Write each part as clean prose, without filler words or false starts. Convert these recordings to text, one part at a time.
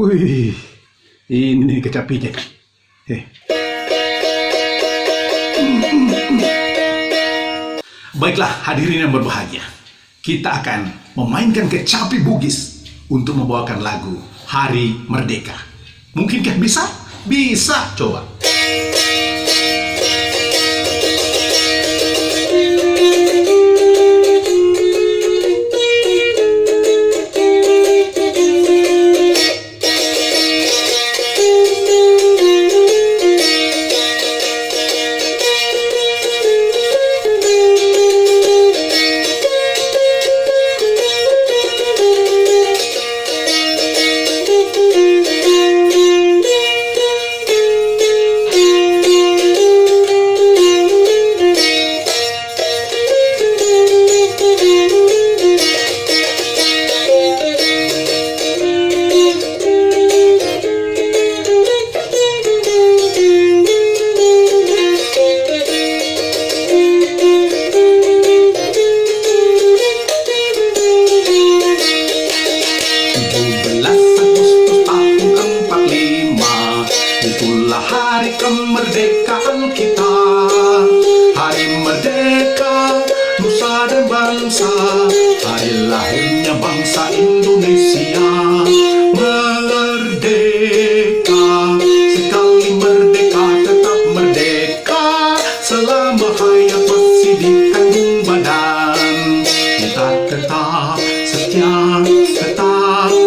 Wih, ini nih kecapinya. Eh. Baiklah hadirin yang berbahagia, kita akan memainkan kecapi Bugis untuk membawakan lagu Hari Merdeka. Mungkinkah bisa? Bisa, coba. Itulah hari kemerdekaan kita, hari merdeka nusa dan bangsa, hari lahirnya bangsa Indonesia. Merdeka, sekali merdeka tetap merdeka, selama hayat masih di kandung badan. Kita tetap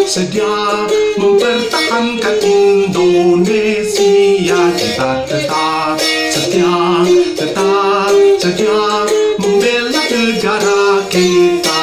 setia mempertahankan Indonesia. Kita tetap setia membela negara kita.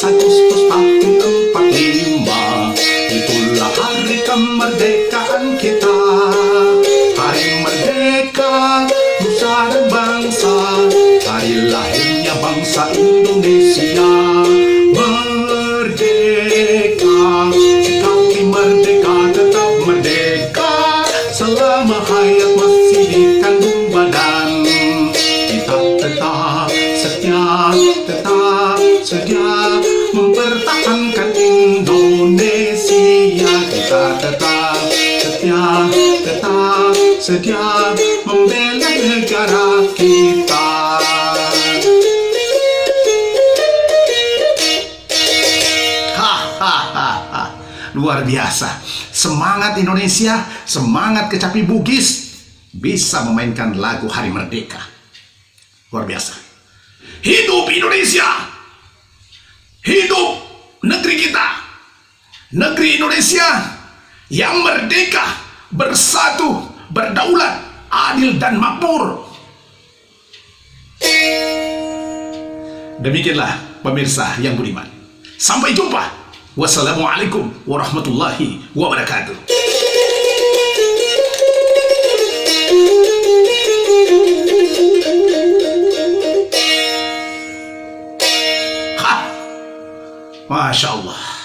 Agustus tahun 45, itulah hari kemerdekaan kita, hari merdeka nusa dan bangsa, hari lahirnya bangsa Indonesia. Merdeka, sekali merdeka tetap merdeka, selama hayat masih di kandung badan. Kita tetap setia mempertahankan Indonesia. Kita tetap setia membela negara kita. Hahaha, luar biasa. Semangat Indonesia, semangat kecapi Bugis bisa memainkan lagu Hari Merdeka. Luar biasa. Hidup Indonesia! Hidup negeri kita, negeri Indonesia yang merdeka, bersatu, berdaulat, adil dan makmur. Demikianlah pemirsa yang budiman. Sampai jumpa. Wassalamualaikum warahmatullahi wabarakatuh. Masya Allah.